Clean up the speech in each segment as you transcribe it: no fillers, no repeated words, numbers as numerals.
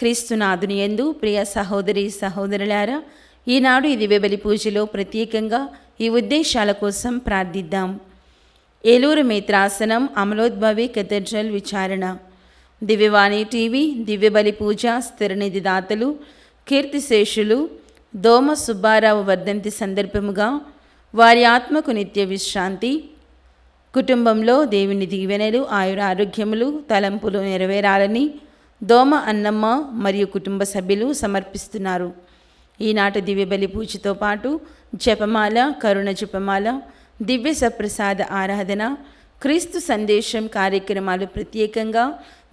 క్రీస్తునాథుని యందు ప్రియ సహోదరి సహోదరులారా, ఈనాడు ఈ దివ్యబలి పూజలో ప్రత్యేకంగా ఈ ఉద్దేశాల కోసం ప్రార్థిద్దాం. ఏలూరు మేత్రాసనం అమలోద్భవి కెథడ్రల్ విచారణ, దివ్యవాణి టీవీ, దివ్యబలి పూజ స్థిరనిధి దాతలు కీర్తిశేషులు దోమ సుబ్బారావు వర్ధంతి సందర్భముగా వారి ఆత్మకు నిత్య విశ్రాంతి, కుటుంబంలో దేవుని దీవెనలు, ఆయురారోగ్యములు, తలంపులు నెరవేరాలని దోమ అన్నమ్మ మరియు కుటుంబ సభ్యులు సమర్పిస్తున్నారు. ఈనాటి దివ్యబలి పూజతో పాటు జపమాల, కరుణ జపమాల, దివ్య సప్రసాద ఆరాధన, క్రీస్తు సందేశం కార్యక్రమాలు ప్రత్యేకంగా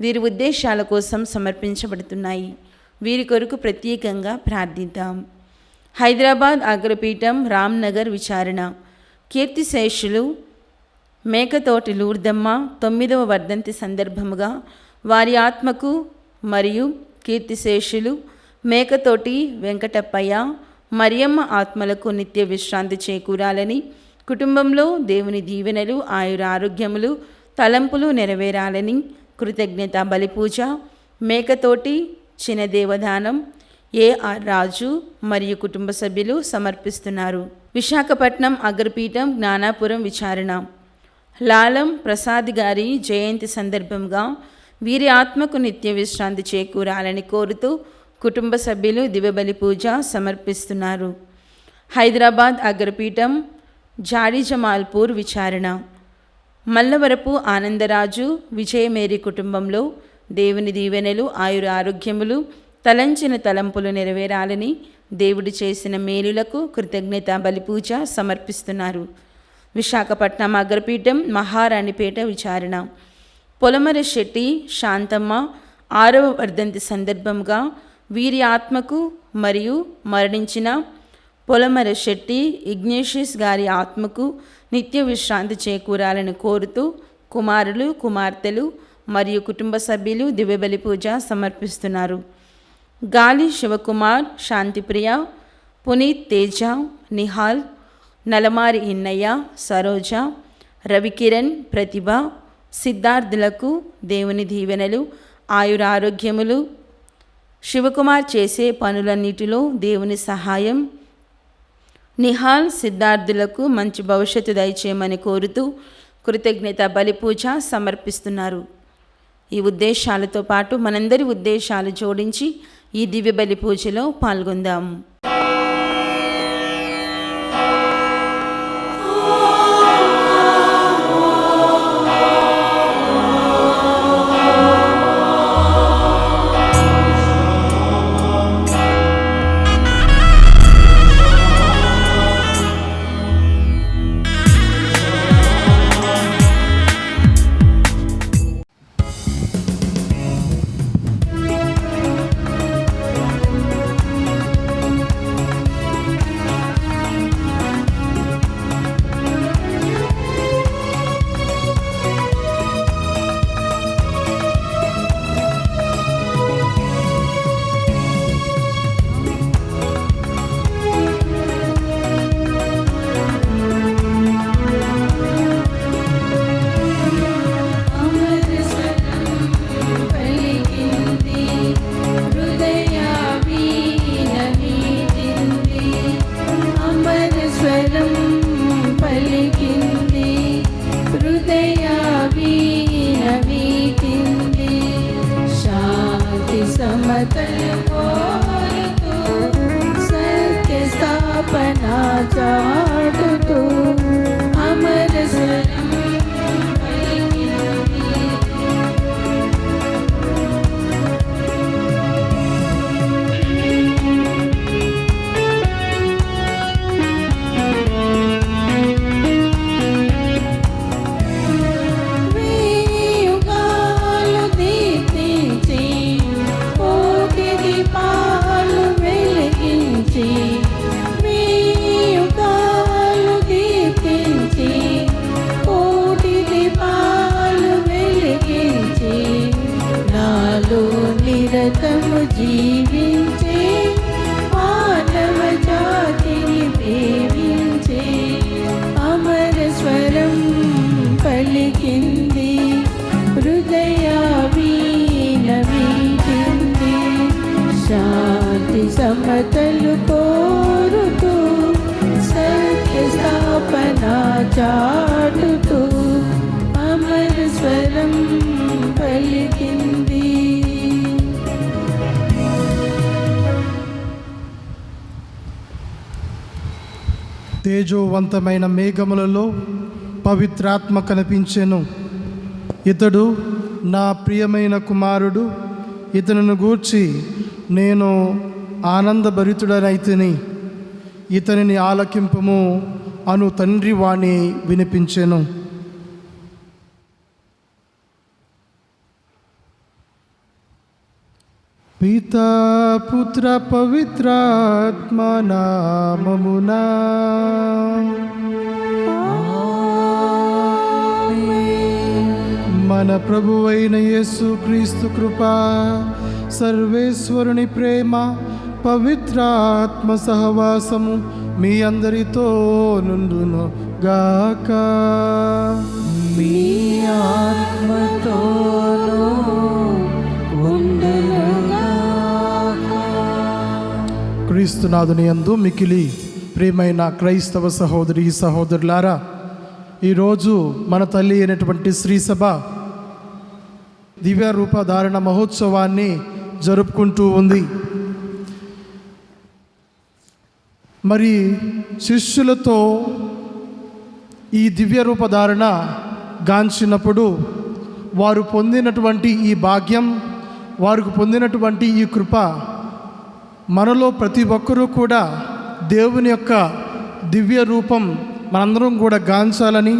వీరి ఉద్దేశాల కోసం సమర్పించబడుతున్నాయి. వీరి కొరకు ప్రత్యేకంగా ప్రార్థిద్దాం. హైదరాబాద్ అగ్రపీఠం రామ్నగర్ విచారణ, కీర్తిశేషులు మేకతోటి లూర్దమ్మ 9వ వర్ధంతి సందర్భముగా వారి ఆత్మకు మరియు కీర్తిశేషులు మేకతోటి వెంకటప్పయ్య, మరియమ్మ ఆత్మలకు నిత్య విశ్రాంతి చేకూరాలని, కుటుంబంలో దేవుని దీవెనలు, ఆయురారోగ్యములు, తలంపులు నెరవేరాలని కృతజ్ఞత బలిపూజ మేకతోటి చినదేవదానం ఏఆర్ రాజు మరియు కుటుంబ సభ్యులు సమర్పిస్తున్నారు. విశాఖపట్నం అగ్రపీఠం జ్ఞానాపురం విచారణ, లాలం ప్రసాద్ గారి జయంతి సందర్భంగా వీరి ఆత్మకు నిత్య విశ్రాంతి చేకూరాలని కోరుతూ కుటుంబ సభ్యులు దివ్యబలి పూజ సమర్పిస్తున్నారు. హైదరాబాద్ అగ్రపీఠం జాడిజమాల్పూర్ విచారణ, మల్లవరపు ఆనందరాజు విజయమేరి కుటుంబంలో దేవుని దీవెనలు, ఆయుర ఆరోగ్యములు, తలంచిన తలంపులు నెరవేరాలని దేవుడు చేసిన మేలులకు కృతజ్ఞత బలిపూజ సమర్పిస్తున్నారు. విశాఖపట్నం అగ్రపీఠం మహారాణిపేట విచారణ, పొలమర శెట్టి శాంతమ్మ 6వ వర్ధంతి సందర్భంగా వీరి ఆత్మకు మరియు మరణించిన పొలమర శెట్టి ఇగ్నేషియస్ గారి ఆత్మకు నిత్య విశ్రాంతి చేకూరాలని కోరుతూ కుమారులు, కుమార్తెలు మరియు కుటుంబ సభ్యులు దివ్యబలి పూజ సమర్పిస్తున్నారు. గాలి శివకుమార్, శాంతిప్రియ, పునీత్ తేజ, నిహాల్, నలమారి ఇన్నయ్య, సరోజ, రవికిరణ్, ప్రతిభ, సిద్ధార్థులకు దేవుని దీవెనలు, ఆయురారోగ్యములు, శివకుమార్ చేసే పనులన్నిటిలో దేవుని సహాయం, నిహాల్, సిద్ధార్థులకు మంచి భవిష్యత్తు దయచేయమని కోరుతూ కృతజ్ఞత బలిపూజ సమర్పిస్తున్నారు. ఈ ఉద్దేశాలతో పాటు మనందరి ఉద్దేశాలు జోడించి ఈ దివ్య బలి పూజలో పాల్గొందాం. సమతలు కోరుతూ సత్య స్థాపన చాటుతూ అమర స్వరం పలికింది. తేజోవంతమైన మేఘములలో పవిత్రాత్మ కనిపించెను. ఇతడు నా ప్రియమైన కుమారుడు, ఇతనిని గూర్చి నేను ఆనందభరితుడనైతిని, ఇతనిని ఆలకింపుము అను తండ్రి వాణి వినిపించెను. పితా పుత్ర పవిత్రాత్మ నామమునా మన ప్రభువైన యేసు క్రీస్తు కృపా, సర్వేశ్వరుని ప్రేమ, పవిత్రాత్మ సహవాసము మీ అందరితో నుండును గాక. మీ ఆత్మతోనూ ఉండును గాక. క్రీస్తునాథుని యందు మికిలి ప్రియమైన క్రైస్తవ సహోదరి సహోదరులారా, ఈరోజు మన తల్లి అయినటువంటి శ్రీసభ దివ్య రూపధారణ మహోత్సవాన్ని జరుపుకుంటూ ఉంది. మరి శిష్యులతో ఈ దివ్య రూపధారణ గాంచినప్పుడు వారు పొందినటువంటి ఈ భాగ్యం, వారికి పొందినటువంటి ఈ కృప మనలో ప్రతి ఒక్కరూ కూడా దేవుని యొక్క దివ్య రూపం మనందరం కూడా గాంచాలని,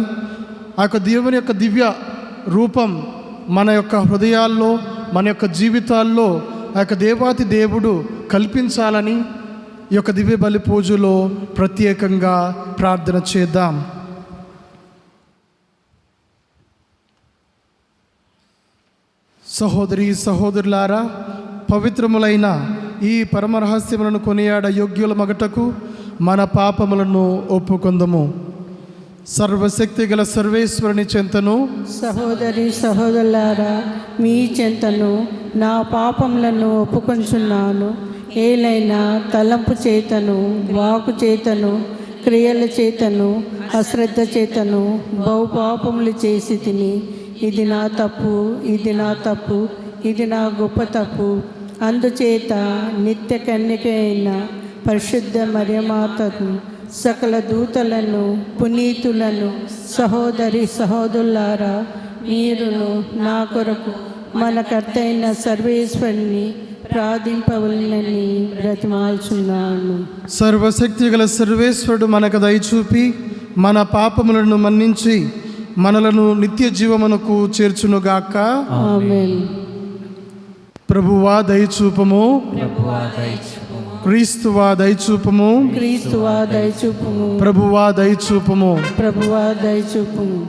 ఆ యొక్క దేవుని యొక్క దివ్య రూపం మన యొక్క హృదయాల్లో, మన యొక్క జీవితాల్లో ఆ యొక్క దేవాతి దేవుడు కల్పించాలని ఈ యొక్క దివ్య బలి పూజలో ప్రత్యేకంగా ప్రార్థన చేద్దాం. సహోదరి సహోదరులారా, పవిత్రములైన ఈ పరమరహస్యములను కొనియాడ యోగ్యుల మగటకు మన పాపములను ఒప్పుకొందము. సర్వశక్తి గల సర్వేశ్వరుని చెంతను, సహోదరి సహోదరులారా, మీ చెంతను నా పాపములను ఒప్పుకొంచున్నాను. ఏలైనా తలంపు చేతను, వాకు చేతను, క్రియల చేతను, అశ్రద్ధ చేతను బహుపాపములు చేసి తిని, ఇది నా తప్పు, ఇది నా తప్పు, ఇది నా గొప్ప తప్పు. అందుచేత నిత్య కన్యక అయిన పరిశుద్ధ మరియమాతను, సకల దూతలను, పునీతులను, సహోదరి సహోదరులారా, మీరును నా కొరకు మన కర్త అయిన సర్వేశ్వరుని ప్రార్థింపవలనని బ్రతిమాల్చున్నాను. సర్వశక్తి గల సర్వేశ్వరుడు మనకు దయచూపి మన పాపములను మన్నించి మనలను నిత్య జీవమునకు చేర్చునుగాక. ఆమేన్. ప్రభువా దయచూపము, క్రీస్తువా దయచూపము, క్రీస్తువా దయచూపుము, ప్రభువా దయచూపము. ప్రభువా దయచూపుము.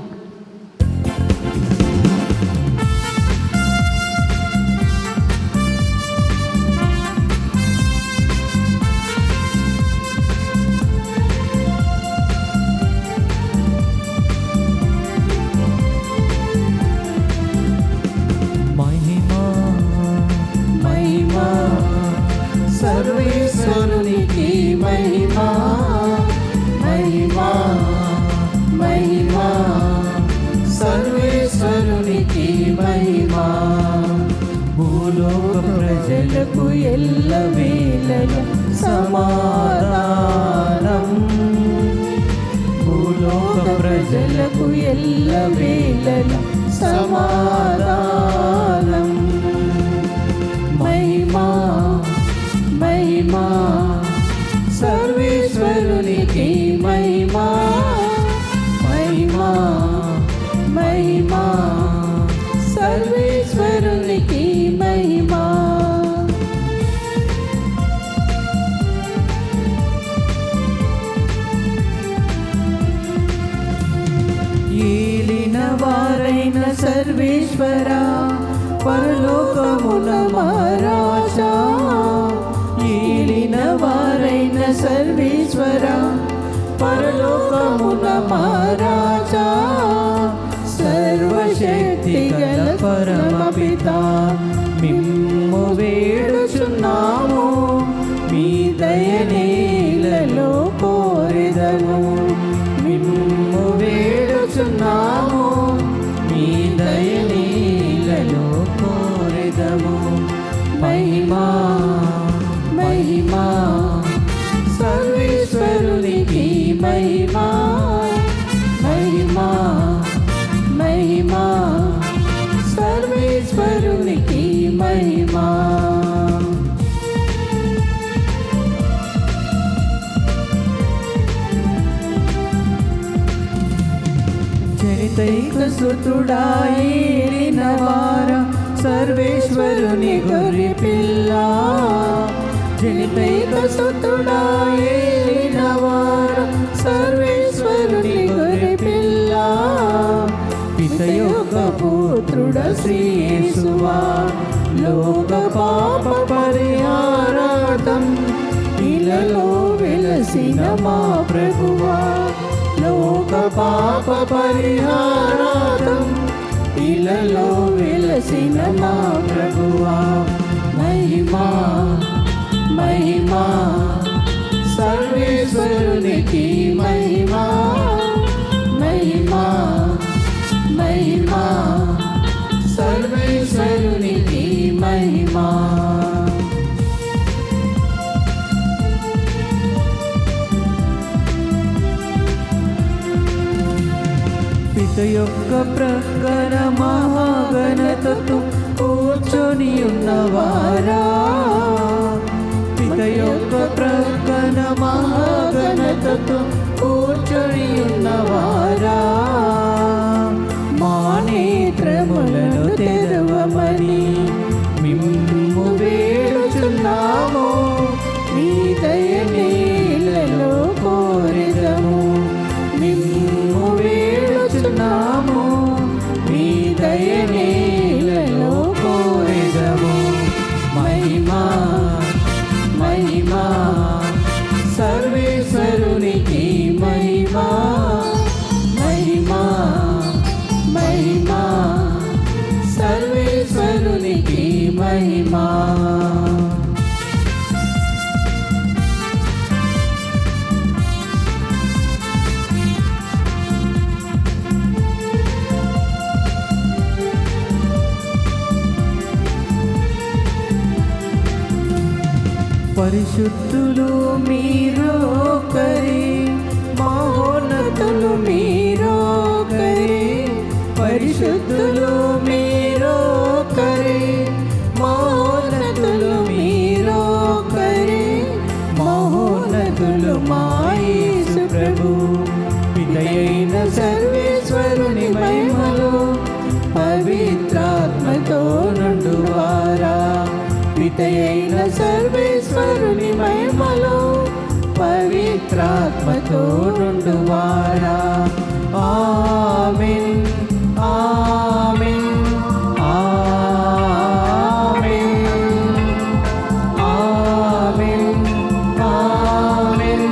సర్వేశ్వరునికి మహిమా, మహిమా, మహిమా, సర్వేశ్వరునికి మహిమా. భూలోక ప్రజలకు ఎల్లవేళల సమాధానం, భూలోక ప్రజలకు ఎల్లవేళల సమాధానం. మహిమా, మహిమా, సర్వేశ్వరునికి మహిమా, మహిమా, మహిమా, సర్వేశ్వరునికి మహిమా. ఏలిన వారైన సర్వేశ్వర, పరలోకమున మహారాజా, ఏలిన వారైన సర్వేశ్వర, పరలోకమున మహారాజా, సర్వశక్తి గల పరమపిత, మిమ్ము వేడుచున్నాము, మీ జనితైక సుతుడా ఏలినవార సర్వేశ్వరుని గొర్రె పిల్ల జనితైక సుతుడా ఏలినవార సర్వేశ్వరుని గొర్రె పిల్ల పిత యొక్క పుత్రుడ శ్రీ యేసువా లోక పాప పరిహారార్థం ఇలలో వెలసిన మా ప్రభువా లోక పాప పరిహారార్థం ఇలలో వెలసిన మా ప్రభువా మహిమా మహిమా సర్వేశ్వరునికి మహిమా మహిమా మహిమా సర్వేశ్వరునికి మహిమా పిత యొక్క ప్రక్కన మహాగణతతో కూర్చొని ఉన్నవారా పిత యొక్క ప్రక్కన మహాగణతతో కూర్చొని ఉన్నవారా మా నేత్రములను తెరవమని మిమ్ము వేడుచున్నాము మీ దయనీలలో కోరెదము మిమ్ము వేడుచున్నాము మీ దయనీలలో కోరెదము మహిమా మహిమా సర్వేశ్వరునికి మహిమా మహిమా మహిమా సర్వేశ్వరునికి మహిమా పరిశుద్ధులు మీరొకరే మహోన్నతులు మీరొకరే పరిశుద్ధులు మీరొకరే మహోన్నతులు మీరొకరే మహోన్నతులు మా యేసు ప్రభు పితయైన సర్వేశ్వరుని మహిమలో పవిత్రాత్మతో నుండువారా పితయైన సర్వేశ్వరుని మహిమలో పవిత్రాత్మతో నుండువారా ఆమేన్ ఆమేన్ ఆమేన్ ఆమేన్ ఆమేన్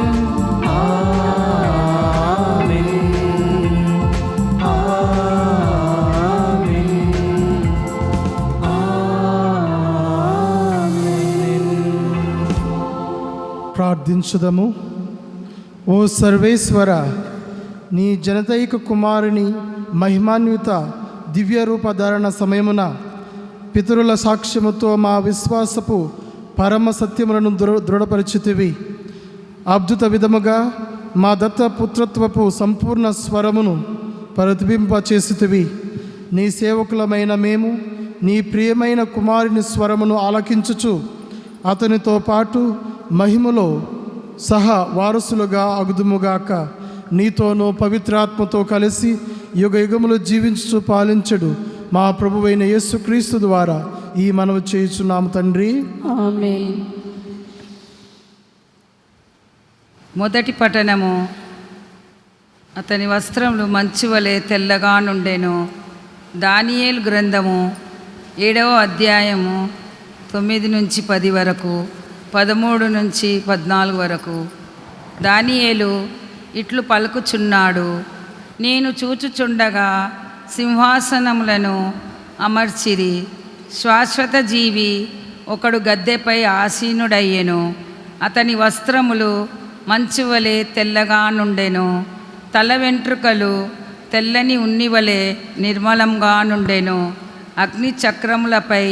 ప్రార్థించుదము. ఓ సర్వేశ్వర, నీ జనతైక కుమారుని మహిమాన్విత దివ్య రూపధారణ సమయమున పితరుల సాక్ష్యముతో మా విశ్వాసపు పరమ సత్యములను దృఢపరిచితివి. అద్భుత విధముగా మా దత్త పుత్రత్వపు సంపూర్ణ స్వరమును ప్రతిబింబచేసితివి. నీ సేవకులమైన మేము నీ ప్రియమైన కుమారుని స్వరమును ఆలకించుచు అతనితో పాటు మహిమలో సహా వారసులుగా అగుదుముగాక. నీతోనూ పవిత్రాత్మతో కలిసి యుగ యుగములు జీవించుచు పాలించడు మా ప్రభువైన యేసుక్రీస్తు ద్వారా ఈ మనవి చేయుచున్నాము తండ్రి, ఆమేన్. మొదటి పఠనము. అతని వస్త్రములు మంచు వలె తెల్లగా నుండెను. దానియేలు గ్రంథము 7వ అధ్యాయము 9 నుంచి 10 వరకు, 13 నుంచి 14 వరకు. దానియేలు ఇట్లు పలుకుచున్నాడు. నేను చూచుచుండగా సింహాసనములను అమర్చిరి. శాశ్వత జీవి ఒకడు గద్దెపై ఆసీనుడయ్యెను. అతని వస్త్రములు మంచు వలె తెల్లగా నుండెను. తల వెంట్రుకలు తెల్లని ఉన్ని వలె నిర్మలంగా నుండెను. అగ్ని చక్రములపై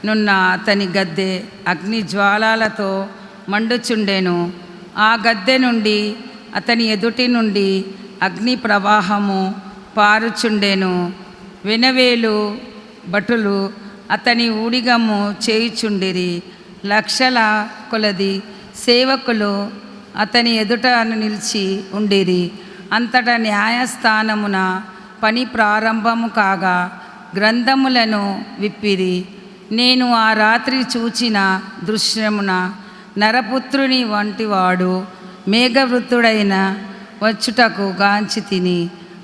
నున్న అతని గద్దె అగ్ని జ్వాలాలతో మండుచుండెను. ఆ గద్దె నుండి అతని ఎదుటి నుండి అగ్ని ప్రవాహము పారుచుండెను. వెనవేలు భటులు అతని ఊడిగము చేయుచుండిరి. లక్షల కొలది సేవకులు అతని ఎదుట నిలిచి ఉండిరి. అంతటా న్యాయస్థానమున పని ప్రారంభము కాగా గ్రంథములను విప్పిరి. నేను ఆ రాత్రి చూచిన దృశ్యమున నరపుత్రుని వంటివాడు మేఘవృత్తుడైన వచ్చుటకు గాంచి తిని,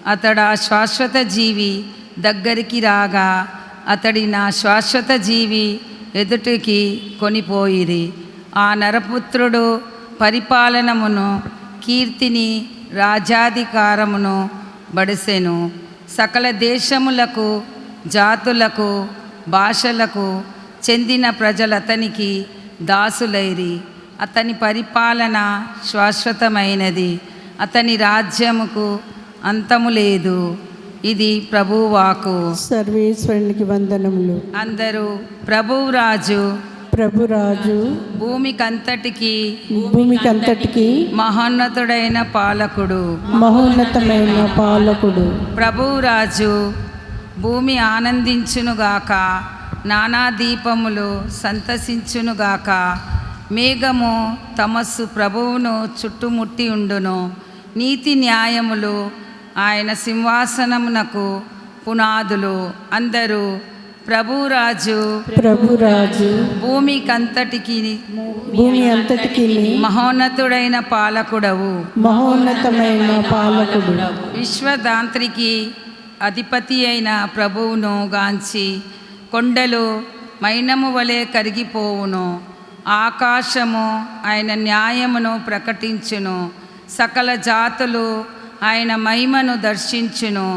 అతడు ఆ శాశ్వత జీవి దగ్గరికి రాగా అతడి నా శాశ్వత జీవి ఎదుటికి కొనిపోయిరి. ఆ నరపుత్రుడు పరిపాలనమును, కీర్తిని, రాజాధికారమును బడిసెను. సకల దేశములకు, జాతులకు, భాషలకు చెందిన ప్రజలతనికి దాసులైరి. అతని పరిపాలన శాశ్వతమైనది, అతని రాజ్యముకు అంతము లేదు. ఇది ప్రభువాకు. సర్వేశ్వరునికి వందనములు. అందరూ ప్రభురాజు ప్రభురాజు భూమికంతటికి మహోన్నతుడైన పాలకుడు. మహోన్నతమైన పాలకుడు. ప్రభురాజు భూమి ఆనందించునుగాక, నానా దీపములు సంతసించునుగాక. మేఘము తమస్సు ప్రభువును చుట్టుముట్టి ఉండును. నీతి న్యాయములు ఆయన సింహాసనమునకు పునాదులు. అందరూ ప్రభురాజు భూమి అంతటికి మహోన్నతుడైన పాలకుడవు. మహోన్నతమైన పాలకుడు. విశ్వదాంత్రికి అధిపతి అయిన ప్రభువును గాంచి కొండలు మైనము వలె కరిగిపోవును. ఆకాశము ఆయన న్యాయమును ప్రకటించును. సకల జాతులు ఆయన మహిమను దర్శించును.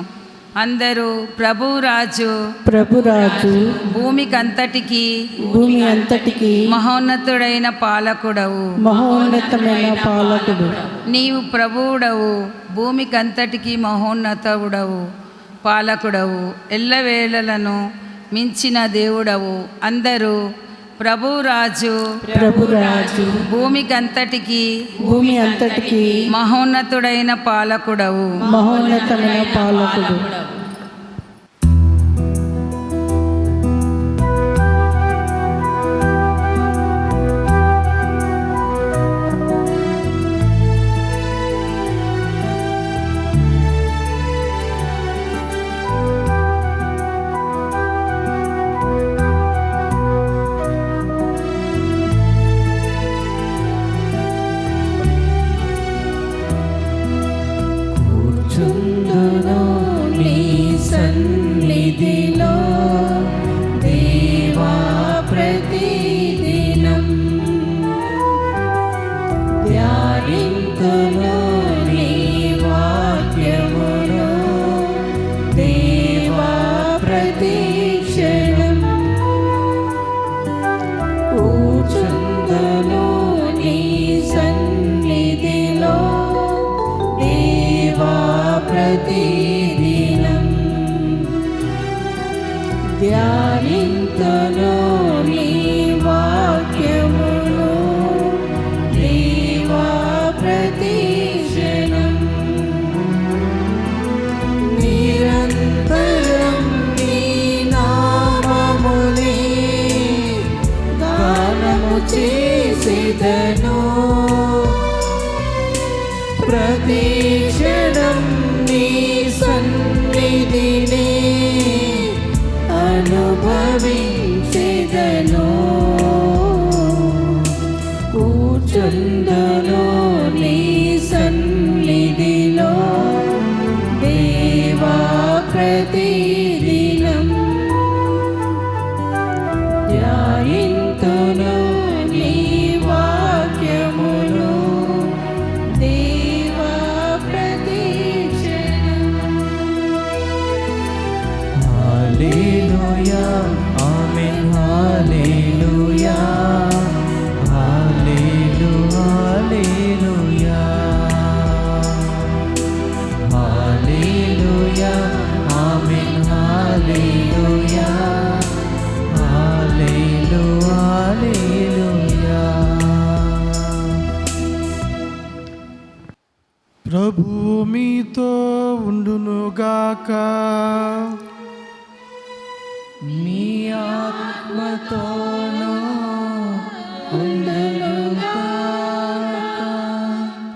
అందరూ ప్రభురాజు భూమి అంతటికి మహోన్నతుడైన పాలకుడవు. మహోన్నతమైన పాలకుడు. నీవు ప్రభువుడవు, భూమికంతటికి మహోన్నతుడవు, పాలకుడవు, ఎల్లవేళలను మించిన దేవుడవు. అందరూ ప్రభురాజు భూమికంతటికి మహోన్నతుడైన పాలకుడవు. మహోన్నతమైన పాలకుడు. ధ్యానింతును నీ వాక్యమును దేవా ప్రతిక్షణం. నిరంతరం నీ నామమునే గానము చేసేదను. ప్రతిక్షణం నీ సన్నిధిని అనుభవించెదను. కూర్చుందును నీ సన్నిధిలో దేవా ప్రతిదినం. ధ్యానింతును నీ వాక్యమును దేవా ప్రతిక్షణం. హల్లెలూయా ఆమేన్. హల్లెలూయా హల్లెలూయా హల్లెలూయా ఆమేన్. హల్లెలూయా హల్లెలూయా. ప్రభు మీతో ఉండునుగాక. మీ ఆత్మతోనూ ఉండునుగాక.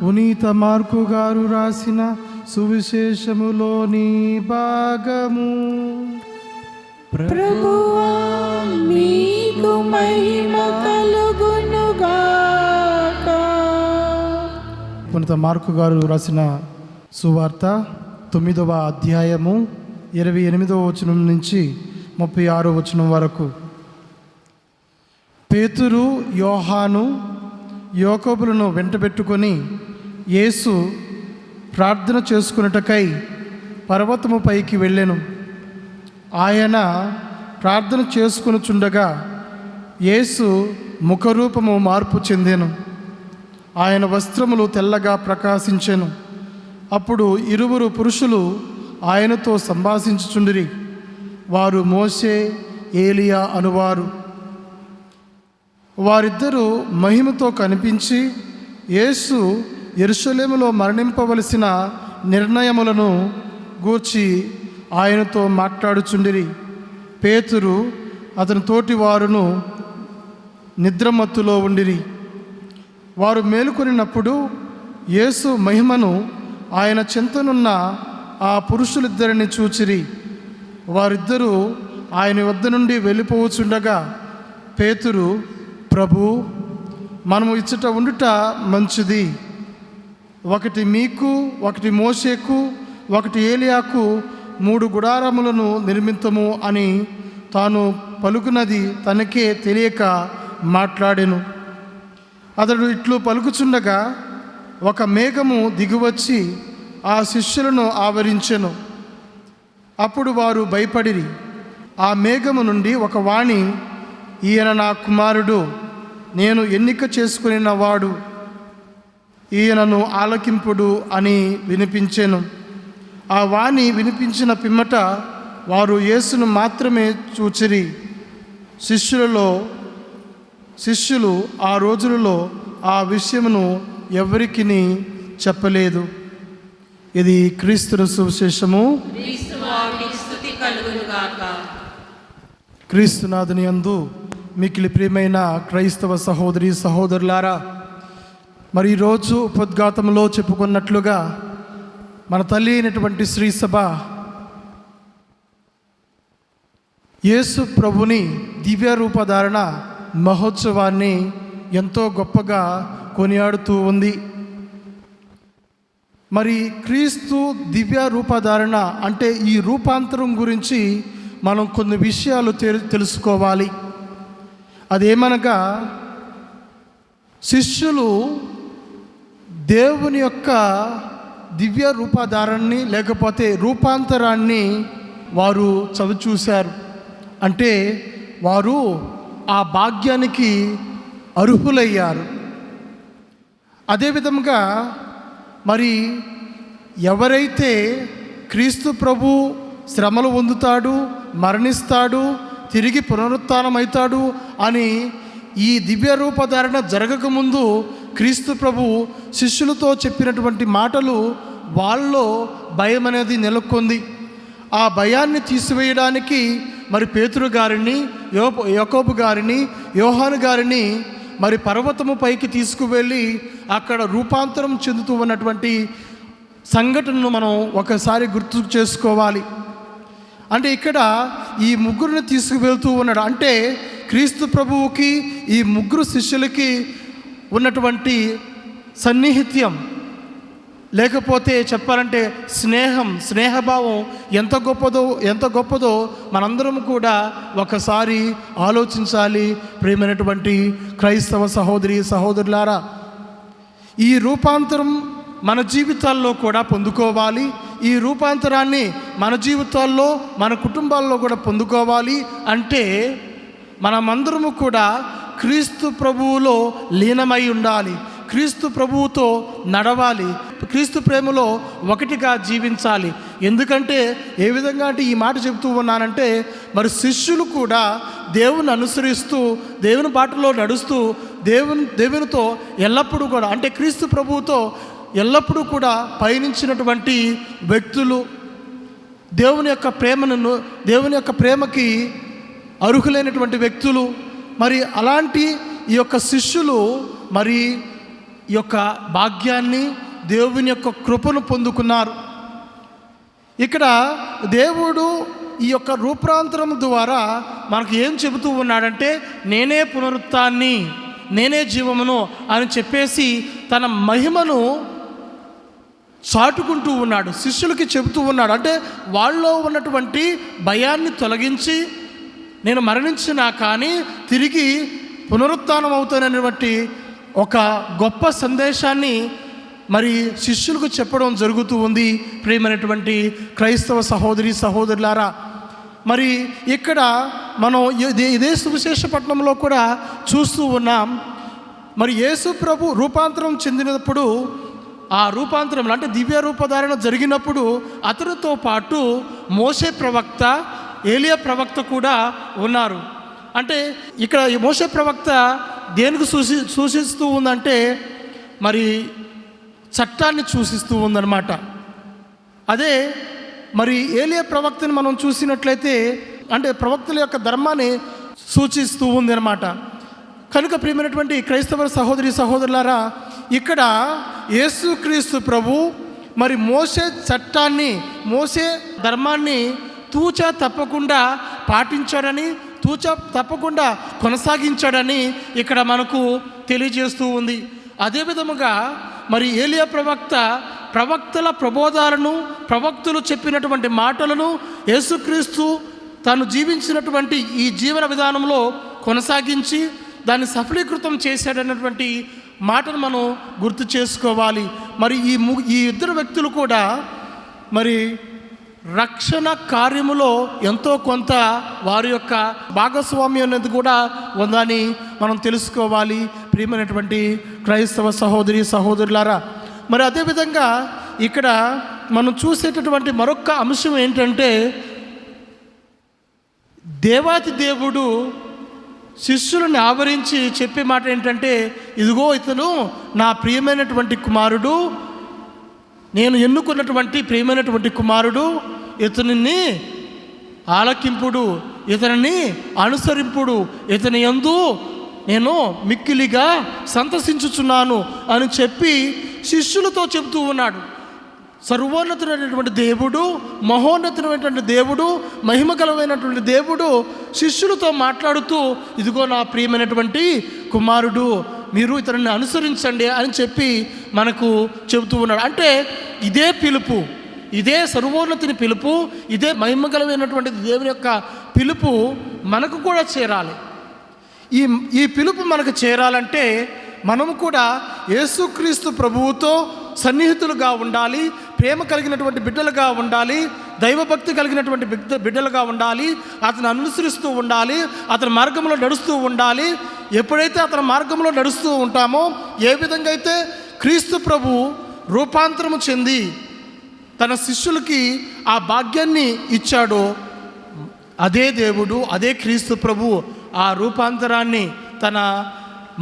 పునీత మార్కు గారు రాసిన సువిశేషములోని భాగము. ప్రభువా మీకు మహిమ కలుగునుగాక. పునీత మార్కు గారు రాసిన సువార్త 9వ అధ్యాయము 28వ వచనం నుంచి 36వ వచనం వరకు. పేతురు, యోహాను, యాకోబులను వెంటబెట్టుకొని యేసు ప్రార్థన చేసుకున్నటకై పర్వతము పైకి వెళ్ళెను. ఆయన ప్రార్థన చేసుకొనుచుండగా యేసు ముఖరూపము మార్పు చెందెను. ఆయన వస్త్రములు తెల్లగా ప్రకాశించెను. అప్పుడు ఇరువురు పురుషులు ఆయనతో సంభాషించుచుండిరి. వారు మోషే, ఏలియా అనువారు. వారిద్దరూ మహిమతో కనిపించి యేసు యెరూషలేములో మరణింపవలసిన నిర్ణయములను గూర్చి ఆయనతో మాట్లాడుచుండిరి. పేతురు అతని తోటి వారును నిద్రమత్తులో ఉండిరి. వారు మేలుకొనినప్పుడు యేసు మహిమను ఆయన చెంతనున్న ఆ పురుషులిద్దరిని చూచిరి. వారిద్దరూ ఆయన వద్ద నుండి వెళ్ళిపోవచ్చుండగా పేతురు, ప్రభు, మనము ఇచ్చట ఉండుట మంచిది. ఒకటి మీకు, ఒకటి మోషేకు, ఒకటి ఏలియాకు 3 గుడారములను నిర్మింతము అని తాను పలుకున్నది తనకే తెలియక మాట్లాడెను. అతడు ఇట్లు పలుకుచుండగా ఒక మేఘము దిగువచ్చి ఆ శిష్యులను ఆవరించెను. అప్పుడు వారు భయపడిరి. ఆ మేఘము నుండి ఒక వాణి, ఈయన నా కుమారుడు, నేను ఎన్నిక చేసుకునిన వాడు, ఈయనను ఆలకింపుడు అని వినిపించెను. ఆ వాణి వినిపించిన పిమ్మట వారు యేసును మాత్రమే చూచిరి. శిష్యులు ఆ రోజులలో ఆ విషయమును ఎవరికిని చెప్పలేదు. ఇది క్రీస్తు సువిశేషము. క్రీస్తునాథుని యందు మిక్కిలి ప్రియమైన క్రైస్తవ సహోదరి సహోదరులారా, మరి ఈరోజు ఉపద్ఘాతంలో చెప్పుకున్నట్లుగా మన తల్లి అయినటువంటి శ్రీ సభ యేసు ప్రభుని దివ్య రూపధారణ మహోత్సవాన్ని ఎంతో గొప్పగా కొనియాడుతూ ఉంది. మరి క్రీస్తు దివ్య రూపధారణ అంటే ఈ రూపాంతరం గురించి మనం కొన్ని విషయాలు తెలుసుకోవాలి. అదేమనగా, శిష్యులు దేవుని యొక్క దివ్య రూపధారణని లేకపోతే రూపాంతరాన్ని వారు చవిచూశారు. అంటే వారు ఆ భాగ్యానికి అర్హులయ్యారు. అదేవిధంగా మరి ఎవరైతే క్రీస్తు ప్రభు శ్రమలు పొందుతాడు, మరణిస్తాడు, తిరిగి పునరుత్థానమవుతాడు అని ఈ దివ్య రూపధారణ జరగకముందు క్రీస్తు ప్రభు శిష్యులతో చెప్పినటువంటి మాటలు వాళ్ళలో భయం అనేది నెలకొంది. ఆ భయాన్ని తీసివేయడానికి మరి పేతురు గారిని, యాకోబు గారిని, యోహాను గారిని మరి పర్వతము పైకి తీసుకువెళ్ళి అక్కడ రూపాంతరం చెందుతూ ఉన్నటువంటి సంఘటనను మనం ఒకసారి గుర్తు చేసుకోవాలి. అంటే ఇక్కడ ఈ ముగ్గురిని తీసుకువెళ్తూ ఉన్నాడు. అంటే క్రీస్తు ప్రభువుకి ఈ ముగ్గురు శిష్యులకి ఉన్నటువంటి సన్నిహిత్యం, లేకపోతే చెప్పాలంటే స్నేహభావం ఎంత గొప్పదో మనందరం కూడా ఒకసారి ఆలోచించాలి. ప్రియమైనటువంటి క్రైస్తవ సహోదరి సహోదరులారా, ఈ రూపాంతరం మన జీవితాల్లో కూడా పొందుకోవాలి. ఈ రూపాంతరాన్ని మన జీవితాల్లో, మన కుటుంబాల్లో కూడా పొందుకోవాలి. అంటే మనమందరము కూడా క్రీస్తు ప్రభువులో లీనమై ఉండాలి, క్రీస్తు ప్రభువుతో నడవాలి, క్రీస్తు ప్రేమలో ఒకటిగా జీవించాలి. ఎందుకంటే ఏ విధంగా అంటే ఈ మాట చెబుతూ ఉన్నానంటే, మరి శిష్యులు కూడా దేవుని అనుసరిస్తూ దేవుని బాటలో నడుస్తూ దేవునితో ఎల్లప్పుడూ కూడా అంటే క్రీస్తు ప్రభువుతో ఎల్లప్పుడూ కూడా పయనించినటువంటి వ్యక్తులు, దేవుని యొక్క ప్రేమకి అర్హులైనటువంటి వ్యక్తులు. మరి అలాంటి ఈ యొక్క శిష్యులు మరి ఈ యొక్క భాగ్యాన్ని, దేవుని యొక్క కృపను పొందుకున్నారు. ఇక్కడ దేవుడు ఈ యొక్క రూపాంతరం ద్వారా మనకు ఏం చెబుతూ ఉన్నాడంటే, నేనే పునరుత్థాన్ని, నేనే జీవమును అని చెప్పేసి తన మహిమను చాటుకుంటూ ఉన్నాడు, శిష్యులకి చెబుతూ ఉన్నాడు. అంటే వాళ్ళలో ఉన్నటువంటి భయాన్ని తొలగించి, నేను మరణించినా కానీ తిరిగి పునరుత్థానం అవుతాననేటువంటి ఒక గొప్ప సందేశాన్ని మరి శిష్యులకు చెప్పడం జరుగుతూ ఉంది. ప్రియమైనటువంటి క్రైస్తవ సహోదరి సహోదరులారా, మరి ఇక్కడ మనం ఇదే సువిశేషపట్నంలో కూడా చూస్తూ ఉన్నాం. మరి యేసు ప్రభు రూపాంతరం చెందినప్పుడు, ఆ రూపాంతరంలో అంటే దివ్య రూపధారణ జరిగినప్పుడు అతనితో పాటు మోషే ప్రవక్త, ఏలియా ప్రవక్త కూడా ఉన్నారు. అంటే ఇక్కడ ఈ మోషే ప్రవక్త దేనికి సూచిస్తూ ఉందంటే, మరి చట్టాన్ని సూచిస్తూ ఉందన్నమాట. అదే మరి ఏలియా ప్రవక్తని మనం చూసినట్లయితే అంటే ప్రవక్తల యొక్క ధర్మాన్ని సూచిస్తూ ఉంది అన్నమాట. కనుక ప్రియమైనటువంటి క్రైస్తవ సహోదరి సహోదరులారా, ఇక్కడ యేసుక్రీస్తు ప్రభు మరి మోషే చట్టాన్ని, మోషే ధర్మాన్ని తూచా తప్పకుండా పాటించాడని, తూచా తప్పకుండా కొనసాగించాడని ఇక్కడ మనకు తెలియజేస్తూ ఉంది. అదే విధముగా మరి ఏలియా ప్రవక్త ప్రవక్తల ప్రబోధాలను, ప్రవక్తలు చెప్పినటువంటి మాటలను యేసుక్రీస్తు తాను జీవించినటువంటి ఈ జీవన విధానంలో కొనసాగించి దాన్ని సఫలీకృతం చేశాడన్నటువంటి మాటను మనం గుర్తు చేసుకోవాలి. మరి ఈ ఇద్దరు వ్యక్తులు కూడా మరి రక్షణ కార్యములో ఎంతో కొంత వారి యొక్క భాగస్వామ్యం అనేది కూడా ఉందని మనం తెలుసుకోవాలి. ప్రియమైనటువంటి క్రైస్తవ సహోదరి సహోదరులారా, మరి అదేవిధంగా ఇక్కడ మనం చూసేటటువంటి మరొక అంశం ఏంటంటే, దేవాతి దేవుడు శిష్యులను ఆవరించి చెప్పే మాట ఏంటంటే, ఇదిగో ఇతను నా ప్రియమైనటువంటి కుమారుడు, నేను ఎన్నుకున్నటువంటి ప్రియమైనటువంటి కుమారుడు, ఇతనిని ఆలకింపుడు, ఇతనిని అనుసరింపుడు, ఇతని యందు నేను మిక్కిలిగా సంతసించుచున్నాను అని చెప్పి శిష్యులతో చెబుతూ ఉన్నాడు. సర్వోన్నతుడైనటువంటి దేవుడు, మహోన్నతుడైనటువంటి దేవుడు, మహిమగలమైనటువంటి దేవుడు శిష్యులతో మాట్లాడుతూ, ఇదిగో నా ప్రియమైనటువంటి కుమారుడు, మీరు ఇతనిని అనుసరించండి అని చెప్పి మనకు చెబుతూ ఉన్నాడు. అంటే ఇదే పిలుపు, ఇదే సర్వోన్నతిని పిలుపు, ఇదే మహిమగలమైనటువంటి దేవుని యొక్క పిలుపు మనకు కూడా చేరాలి. ఈ పిలుపు మనకు చేరాలంటే మనము కూడా యేసుక్రీస్తు ప్రభువుతో సన్నిహితులుగా ఉండాలి, ప్రేమ కలిగినటువంటి బిడ్డలుగా ఉండాలి, దైవభక్తి కలిగినటువంటి బిడ్డలుగా ఉండాలి, అతను అనుసరిస్తూ ఉండాలి, అతని మార్గంలో నడుస్తూ ఉండాలి. ఎప్పుడైతే అతని మార్గంలో నడుస్తూ ఉంటామో, ఏ విధంగా అయితే క్రీస్తు ప్రభు రూపాంతరము చెంది తన శిష్యులకి ఆ భాగ్యాన్ని ఇచ్చాడో, అదే దేవుడు, అదే క్రీస్తు ప్రభు ఆ రూపాంతరాన్ని, తన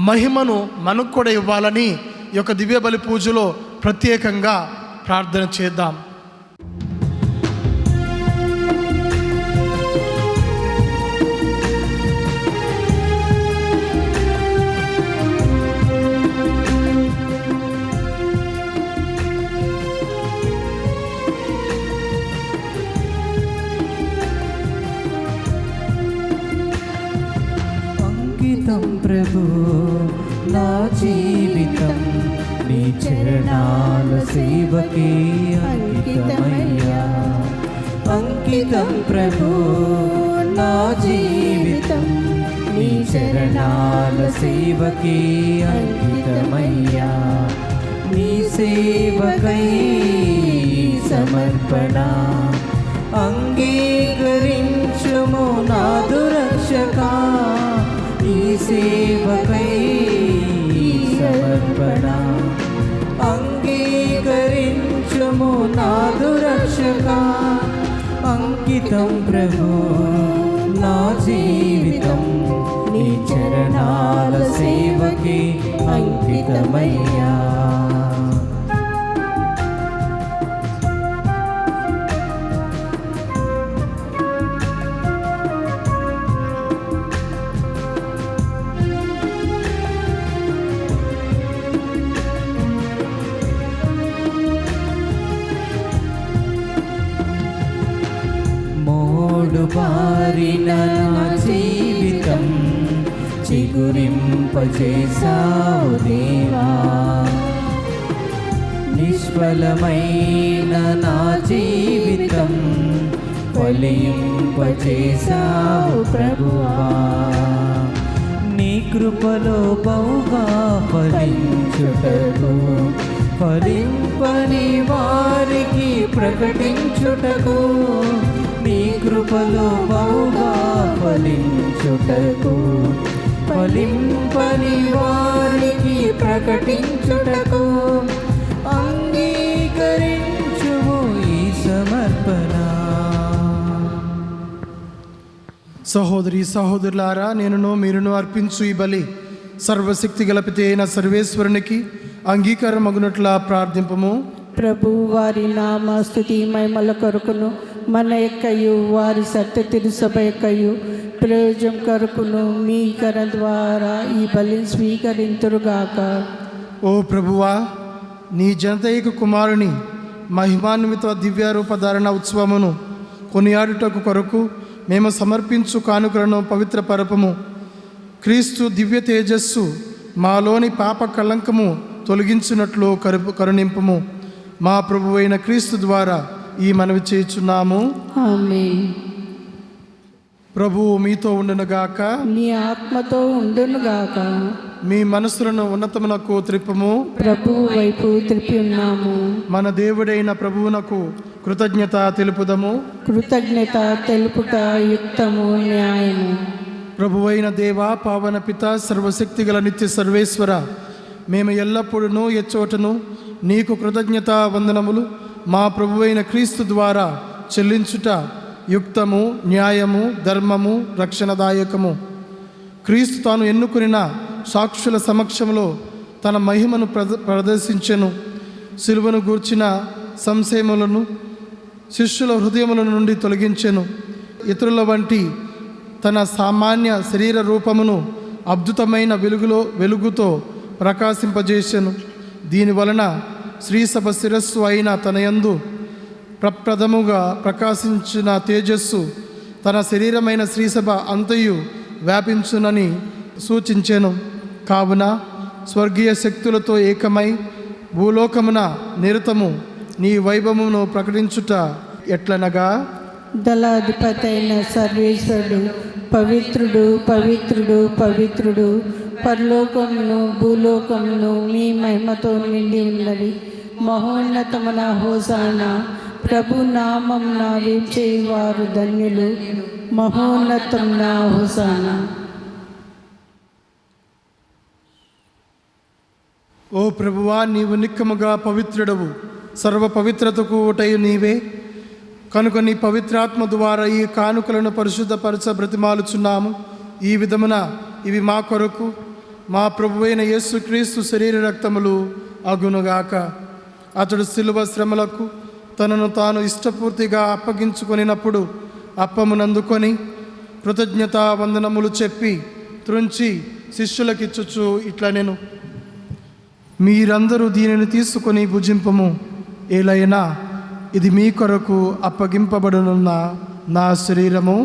మహిమను మనకు కూడా ఇవ్వాలని ఈ యొక్క దివ్య బలి పూజలో ప్రత్యేకంగా ప్రార్థన చేద్దాం. ప్రభు నా జీవితం నీ చరణాల సేవకే అంకితమయ్యా. అంకితం ప్రభు నా జీవితం నీ చరణాల సేవకే అంకితమయ్యా. నీ సేవకై సమర్పణ అంగీకరించుము నాదు రక్షకా. ఈ సేవకై సమర్పణ అంగీకరించుము నాదు రక్షకా. అంకితం ప్రభు నా జీవితం నీ చరణాల సేవకి అంకితమయ్యా. మోడు బారిన నా జీవితం చిగురింపచేసావు దేవా. నిష్ఫలమైన నా జీవితం ఫలింపచేసావు ప్రభువా. నీ కృపలో బహుగా ఫలించుటకు, ఫలింపని వారికి ప్రకటించుటకు, నీ కృపలో బహుగా ఫలించుటకు, ఫలింపని వారికి ప్రకటించుటకు అంగీకరించుము ఈ సమర్పణ. సహోదరి సహోదరులారా, నేనును మీరును అర్పించు ఈ బలి సర్వశక్తి గలపితే అయిన సర్వేశ్వరునికి అంగీకారమగునట్లా ప్రార్థింపము. ప్రభు వారి నామ స్తుతి మహిమల కొరకును మన యొక్కయు వారి సత్య తిరుసభ యొక్కయు ప్రయోజనం కొరకును మీ కర ద్వారా ఈ బలిని స్వీకరింతురుగాక. ఓ ప్రభువా, నీ జనతైక కుమారుని మహిమాన్విత దివ్యారూపధారణ ఉత్సవమును కొనియాడుటకు కొరకు మేము సమర్పించు కానుకలను పవిత్ర పరపము. క్రీస్తు దివ్య తేజస్సు మాలోని పాప కళంకము తొలగించినట్లు కరుణింపము. మా ప్రభువైన క్రీస్తు ద్వారా ఈ మనవి చేయుచున్నాము. ఆమేన్. ప్రభువు మీతో ఉండునుగాక. నీ ఆత్మతో ఉండునుగాక. మీ మనసులను ఉన్నతమునకు త్రిప్పము. ప్రభు వైపు త్రిప్పి ఉన్నాము. మన దేవుడైన ప్రభువునకు కృతజ్ఞత తెలుపుదము. కృతజ్ఞత తెలుపుట యుక్తము, న్యాయము. ప్రభువైన దేవ, పావన పిత, సర్వశక్తిగల నిత్య సర్వేశ్వర, మేము ఎల్లప్పుడూ ఎచ్చోటను నీకు కృతజ్ఞత వందనములు మా ప్రభువైన క్రీస్తు ద్వారా చెల్లించుట యుక్తము, న్యాయము, ధర్మము, రక్షణదాయకము. క్రీస్తు తాను ఎన్నుకున్న సాక్షుల సమక్షంలో తన మహిమను ప్రదర్శించెను. సిలువను గూర్చిన సంశయములను శిష్యుల హృదయముల నుండి తొలగించెను. ఇతరుల వంటి తన సామాన్య శరీర రూపమును అద్భుతమైన వెలుగుతో ప్రకాశింపజేసెను. దీనివలన శ్రీసభ శిరస్సు అయిన తన యందు ప్రప్రథముగా ప్రకాశించిన తేజస్సు తన శరీరమైన శ్రీసభ అంతయు వ్యాపించునని సూచించెను. కావున స్వర్గీయ శక్తులతో ఏకమై భూలోకమున నిరతము నీ వైభవమును ప్రకటించుట ఎట్లనగా, దళాధిపతి అయిన సర్వేశ్వరుడు పవిత్రుడు, పవిత్రుడు, పవిత్రుడు, పరలోకమును భూలోకమును మీ మహిమతో నిండి ఉన్నది. మహోన్నతమున హోసానా. ప్రభు నామమున వేంచేయువారు ధన్యులు. మహోన్నతమున హోసానా. ఓ ప్రభువా, నీవు నిక్కముగా పవిత్రుడవు, సర్వ పవిత్రతకు ఊటయు నీవే. కనుక నీ పవిత్రాత్మ ద్వారా ఈ కానుకలను పరిశుద్ధపరచ బ్రతిమాలుచున్నాము. ఈ విధమున ఇవి మా కొరకు మా ప్రభువైన యేసుక్రీస్తు శరీర రక్తములు అగునుగాక. అతడు శిలువ శ్రమలకు తనను తాను ఇష్టపూర్తిగా అప్పగించుకొనినప్పుడు అప్పమునందుకొని కృతజ్ఞతా వందనములు చెప్పి త్రుంచి శిష్యులకిచ్చుచు ఇట్లా నేను, మీరందరూ దీనిని తీసుకొని భుజింపము. ఏలైనా ఇది మీ కొరకు అప్పగింపబడనున్న నా శరీరము.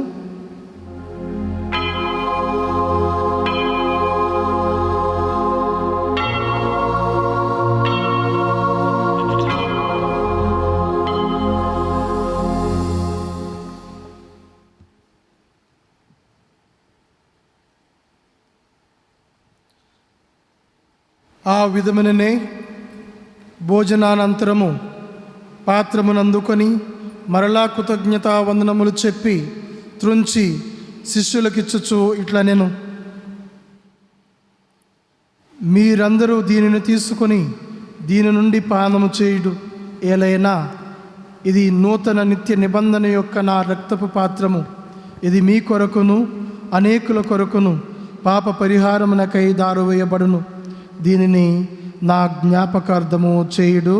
ఆ విధముననే భోజనానంతరము పాత్రమునందుకొని మరలా కృతజ్ఞతా వందనములు చెప్పి త్రుంచి శిష్యులకిచ్చుచు ఇట్లా నేను, మీరందరూ దీనిని తీసుకొని దీని నుండి పానము చేయుడు. ఏలైనా ఇది నూతన నిత్య నిబంధన యొక్క నా రక్తపు పాత్రము. ఇది మీ కొరకును అనేకుల కొరకును పాప పరిహారమునకై దారువేయబడును. దీనిని నా జ్ఞాపకార్థము చేయుడు.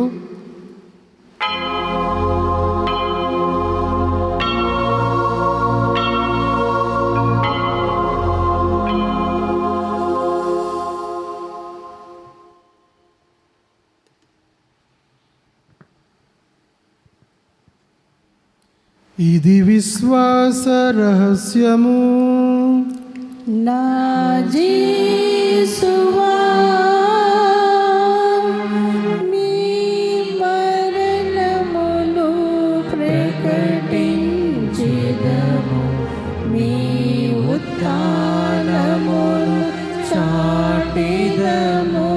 ఈ ఇది విశ్వాస రహస్యము. నా యేసువా నీ మరణమును ప్రకటించెదము, మీ ఉత్థానమును చాటెదము.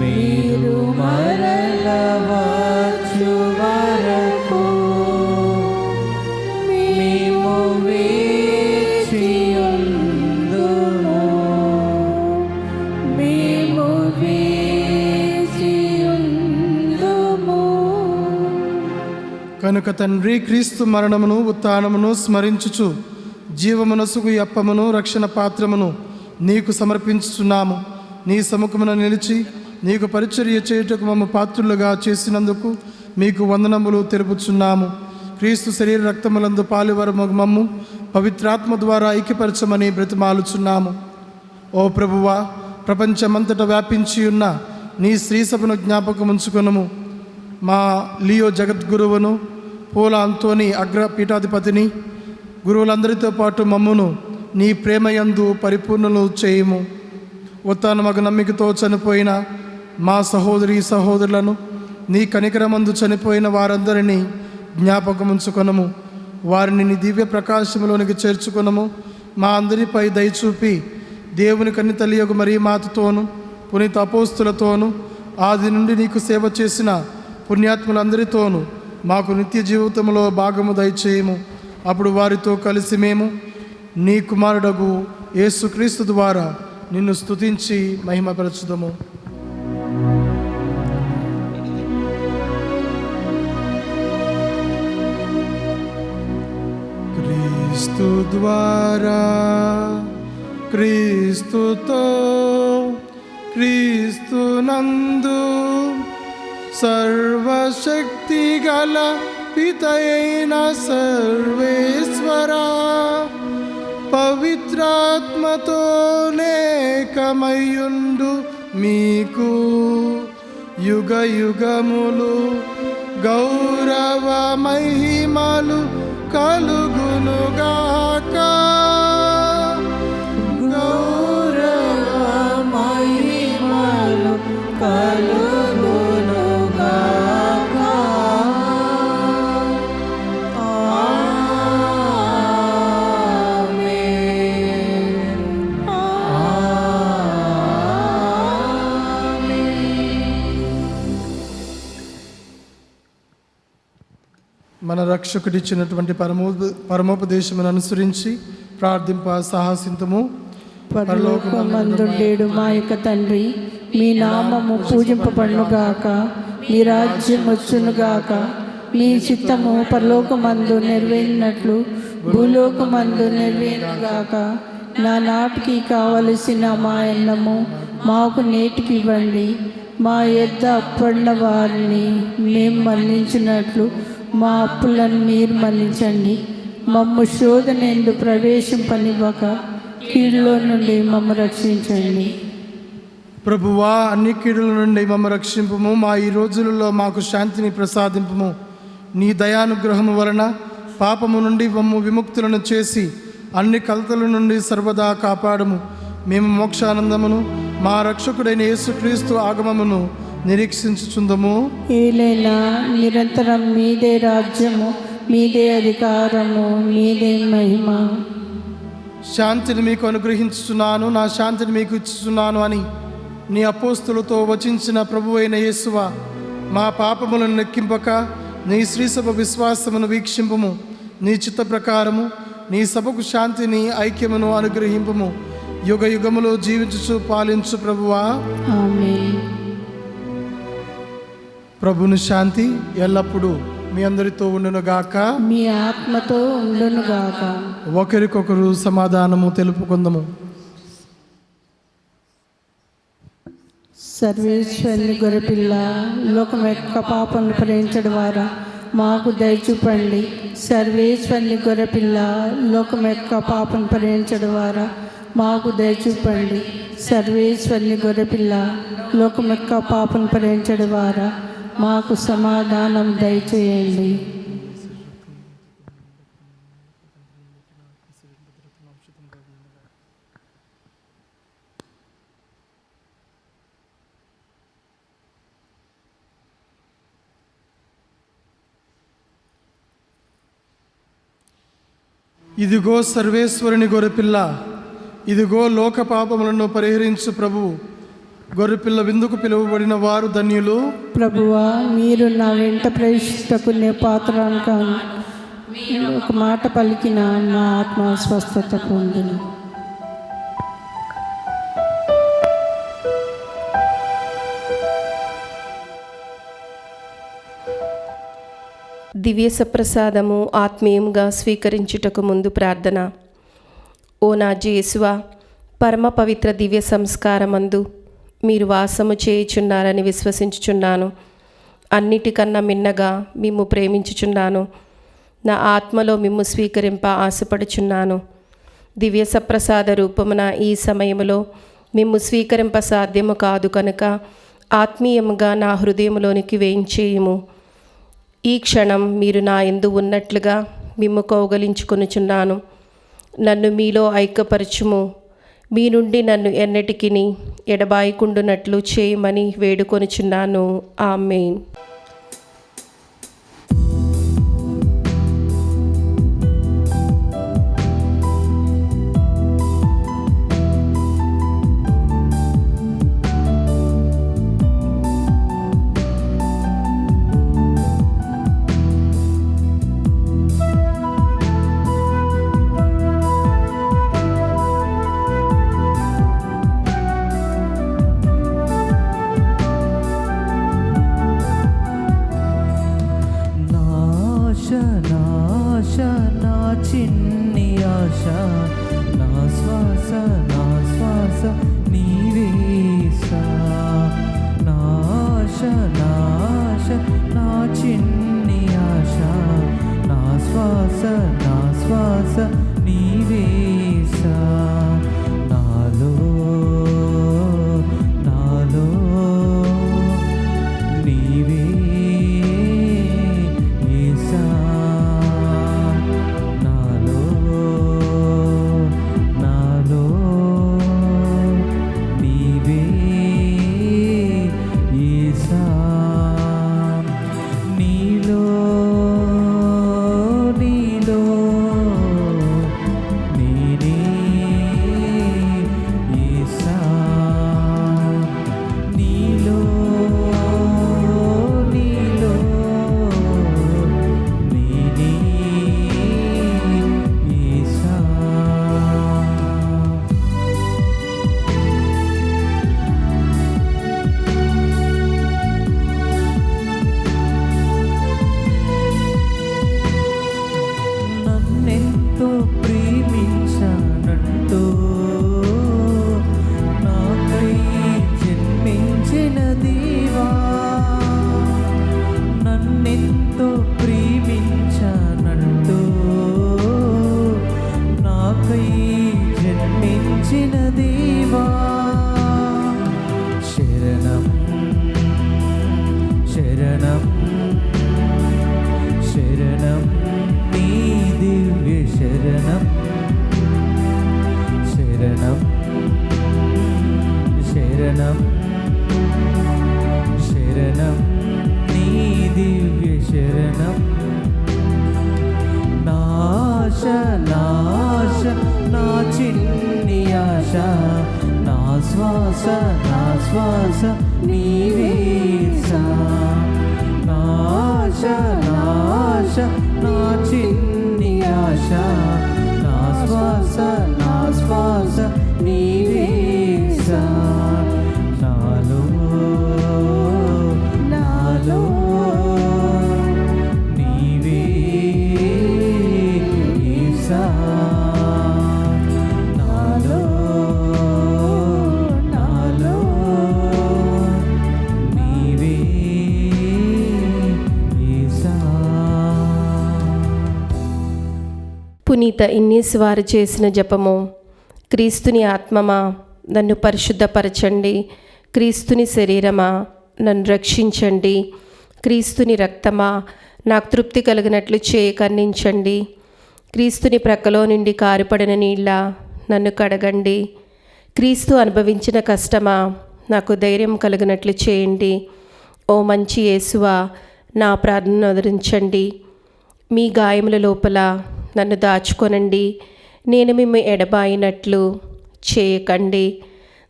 మీరు మరల వచ్చు వరకు మేము వేచియుందుము, మేము వేచియుందుము. కనుక తండ్రి, క్రీస్తు మరణమును ఉత్థానమును స్మరించుచు జీవమునసుగు అప్పమును రక్షణ పాత్రమును నీకు సమర్పించుచున్నాము. నీ సముఖమున నిలిచి నీకు పరిచర్య చేయుటకు మమ్మ పాత్రులుగా చేసినందుకు మీకు వందనములు తెలుపుచున్నాము. క్రీస్తు శరీర రక్తములందు పాలువరము మమ్ము పవిత్రాత్మ ద్వారా ఐక్యపరచమని బ్రతిమాలుచున్నాము. ఓ ప్రభువా, ప్రపంచమంతటా వ్యాపించి ఉన్న నీ శ్రీ సభను జ్ఞాపకముంచుకొనుము. మా లియో జగద్గురువును, పూల అంతోని అగ్ర పీఠాధిపతిని, గురువులందరితో పాటు మమ్మును నీ ప్రేమయందు పరిపూర్ణలు చేయుము. ఉత్థానమగు నమ్మికతో చనిపోయిన మా సహోదరి సహోదరులను, నీ కనికరమందు చనిపోయిన వారందరినీ జ్ఞాపకముంచుకొనము. వారిని నీ దివ్య ప్రకాశములోనికి చేర్చుకొనము. మా అందరిపై దయచూపి దేవుని కన్ని తల్లియగు మరియ మాతతోను, పునీత అపోస్తులతోను, ఆది నుండి నీకు సేవ చేసిన పుణ్యాత్ములందరితోనూ మాకు నిత్య జీవితంలో భాగము దయచేయము. అప్పుడు వారితో కలిసి మేము నీ కుమారుడగు యేసుక్రీస్తు ద్వారా నిన్ను స్తుతించి మహిమపరచుదము. క్రీస్తు ద్వారా, క్రీస్తుతో, క్రీస్తునందు సర్వశక్తి గల పితయైన సర్వేశ్వరా, పవిత్రాత్మతో నేకమయుండు మీకు యుగ యుగములు గౌరవ మహిమలు కలుగునుగాక. గౌరవ మహిమలు కలుగునుగాక. ఆమేన్. మన రక్షకుడిచ్చినటువంటి పరమోపదేశమును అనుసరించి ప్రార్థింప సాహసింతము. పరలోకమందుండేడు మా యొక్క తండ్రి, మీ నామము పూజింపబడునుగాక, మీ రాజ్యం వచ్చునుగాక, మీ చిత్తము పరలోకమందు నెరవేరినట్లు భూలోకమందు నెరవేరుగాక. నా నాటికి కావలసిన మా అన్నము మాకు నేటికి ఇవ్వండి. మా యొద్ద అప్పున్న వారిని మేము మన్నించినట్లు మా అప్పులను మీరు మన్నించండి. మమ్ము శోధనయందు ప్రవేశింపనివ్వక కీడులో నుండి మమ్మ రక్షించండి. ప్రభువా, అన్ని కీడుల నుండి మమ్మ రక్షింపుము. మా ఈ రోజులలో మాకు శాంతిని ప్రసాదింపుము. నీ దయానుగ్రహము వలన పాపము నుండి మమ్ము విముక్తులను చేసి అన్ని కలతల నుండి సర్వదా కాపాడము. మేము మోక్షానందమును మా రక్షకుడైన యేసుక్రీస్తు ఆగమమును నిరీక్షించుచుందము. ఏలైనా నిరంతరం మీదే రాజ్యము, మీదే అధికారము, మీదే మహిమ. శాంతిని మీకు అనుగ్రహించుచున్నాను, నా శాంతిని మీకు ఇచ్చుచున్నాను అని నీ అపోస్తులతో వచించిన ప్రభు అయిన యేసువా, మా పాపములను లెక్కింపక నీ శ్రీసభ విశ్వాసమును వీక్షింపుము. నీ చిత్త ప్రకారము నీ సభకు శాంతిని ఐక్యమును అనుగ్రహింపుము. యుగ యుగములో జీవించుచు పాలించు ప్రభువా. ఆమేన్. ప్రభుని శాంతి ఎల్లప్పుడూ మీ అందరితో ఉండునుగాక. మీ ఆత్మతో ఉండునుగాక. ఒకరికొకరు సమాధానము తెలుపుకుందము. సర్వేశ్వరుని గొర్రెపిల్ల, లోకం యొక్క పాపమును భరించడం ద్వారా మాకు దయ చూపండి. సర్వేశ్వరుని గొర్రెపిల్ల, లోకం యొక్క పాపం భరించడం ద్వారా మాకు దయ చూపండి. సర్వేశ్వరుని గొర్రెపిల్ల, లోకం యొక్క పాపం భరించడం ద్వారా మాకు సమాధానం దయచేయండి. ఇదిగో సర్వేశ్వరుని గొర్రెపిల్ల, ఇదిగో లోక పాపములను పరిహరించు ప్రభువు. గొర్రెపిల్ల విందుకు పిలువబడిన వారు ధన్యులు. ప్రభువా, మీరు నా వెంట ప్రవేశించుటకు నే పాత్రను కాను. ఒక మాట పలికిన నా ఆత్మ స్వస్థత పొందును. దివ్య సప్రసాదము ఆత్మీయంగా స్వీకరించుటకు ముందు ప్రార్థన. ఓ నా యేసువా, పరమ పవిత్ర దివ్య సంస్కారమందు మీరు వాసము చేయుచున్నారని విశ్వసించుచున్నాను. అన్నిటికన్నా మిన్నగా మిమ్ము ప్రేమించుచున్నాను. నా ఆత్మలో మిమ్ము స్వీకరింప ఆశపడుచున్నాను. దివ్య సప్రసాద రూపమున ఈ సమయములో మిమ్ము స్వీకరింప సాధ్యము కాదు కనుక ఆత్మీయముగా నా హృదయములోనికి వేయించేయుము. ఈ క్షణం మీరు నా యందు ఉన్నట్లుగా మిమ్ము కౌగలించుకొనుచున్నాను. నన్ను మీలో ఐక్యపరచుము. మీ నుండి నన్ను ఎన్నటికిని ఎడబాయకుండునట్లు చేయమని వేడుకొనుచున్నాను. ఆమేన్. నాశ నా చిన్ని ఆశ, నా శ్వాస నీవేసా. నాశ నా చిన్ని ఆశ, నా శ్వాస నీవేసా. నాలో నీవే శరణం నీ దివ్య శరణం. శరణం నీ దివ్య శరణం. నాశ నా చిన్ని ఆశ, నా శ్వాస నీవేసా. నాశ నా చిన్ని ఆశ, నా శ్వాస నీవేసా. నాలో నీవేసా. నాలో నీవేసా. పునీత ఇన్నీస్ వారు చేసిన జపము. క్రీస్తుని ఆత్మమా నన్ను పరిశుద్ధపరచండి. క్రీస్తుని శరీరమా నన్ను రక్షించండి. క్రీస్తుని రక్తమా నాకు తృప్తి కలిగినట్లు కన్నించండి. క్రీస్తుని ప్రక్కలో నుండి కారిపడిన నీళ్ళ నన్ను కడగండి. క్రీస్తు అనుభవించిన కష్టమా నాకు ధైర్యం కలిగినట్లు చేయండి. ఓ మంచి యేసువా, నా ప్రార్థనను ఆదరించండి. మీ గాయముల లోపల నన్ను దాచుకొనండి. నేను మిమ్ము ఎడబాయినట్లు చేయకండి.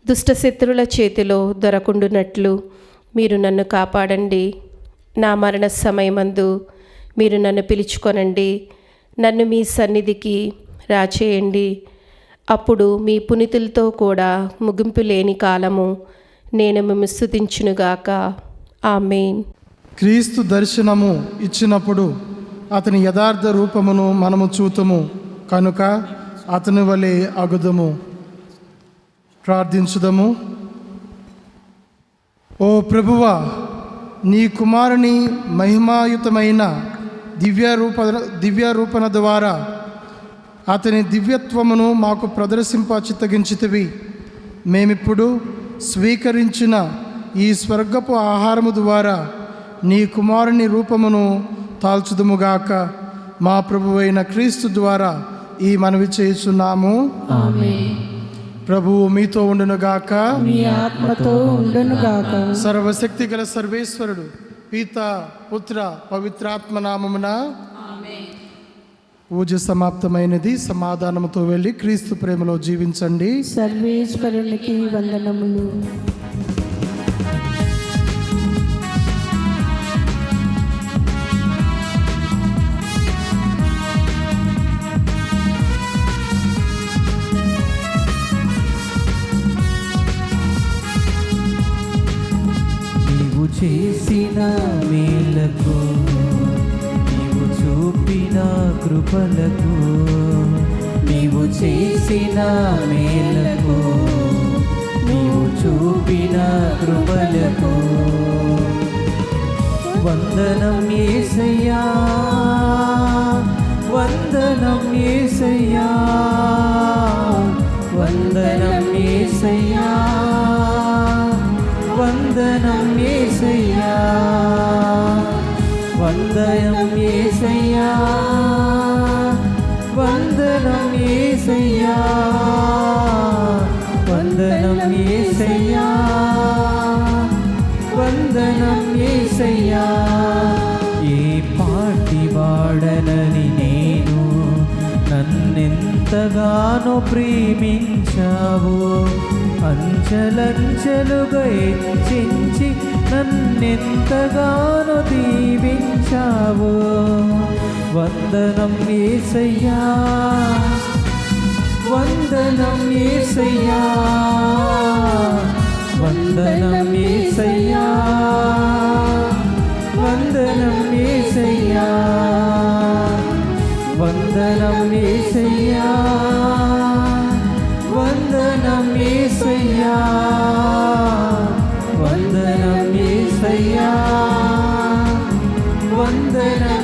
దుష్టశత్రుల చేతిలో దొరకుండునట్లు మీరు నన్ను కాపాడండి. నా మరణ సమయమందు మీరు నన్ను పిలుచుకొనండి. నన్ను మీ సన్నిధికి రాచేయండి. అప్పుడు మీ పునీతులతో కూడా ముగింపు లేని కాలము నేను మిమ్ము స్తుతించునుగాక. ఆమేన్. క్రీస్తు దర్శనము ఇచ్చినప్పుడు అతని యథార్థ రూపమును మనము చూతుము కనుక అతని వలె అగుదుము. ప్రార్థించుదము. ఓ ప్రభువా, నీ కుమారుని మహిమాయుతమైన దివ్యరూపణ ద్వారా అతని దివ్యత్వమును మాకు ప్రదర్శింప చిత్తగించితివి. మేమిప్పుడు స్వీకరించిన ఈ స్వర్గపు ఆహారము ద్వారా నీ కుమారుని రూపమును తాల్చుదుముగాక. మా ప్రభువైన క్రీస్తు ద్వారా ఈ మనవి చేయుచున్నాము. ప్రభువు మీతో ఉండునుగాక. మీ ఆత్మతో ఉండునుగాక. సర్వశక్తి గల సర్వేశ్వరుడు పిత పుత్ర పవిత్రాత్మ నామమున పూజ సమాప్తమైనది. సమాధానముతో వెళ్ళి క్రీస్తు ప్రేమలో జీవించండి. సర్వేశ్వరునికి వందనములు. నీవు చేసిన మేలకు, నీవు చూపిన కృపలకు, నీవు చేసిన మేలకు, నీవు చూపిన కృపలకు వందనం యేసయ్యా, వందనం యేసయ్యా, వందనం యేసయ్యా, వందనం యేసయ్యా, వందనం యేసయ్యా, వందనం యేసయ్యా, వందనం యేసయ్యా, వందనం యేసయ్యా. ఏ పాటి వాడనని నేను, నన్నెంతగానో ప్రేమించావు. అంచెలంచెలుగా హెచ్చించి నన్నెంతగానో దీవించావు. వందనం యేసయ్యా, వందనం యేసయ్యా, వందనం యేసయ్యా, వందనం యేసయ్యా, వందనం యేసయ్యా, వందనం యేసయ్యా, వందనం యేసయ్యా, వందనం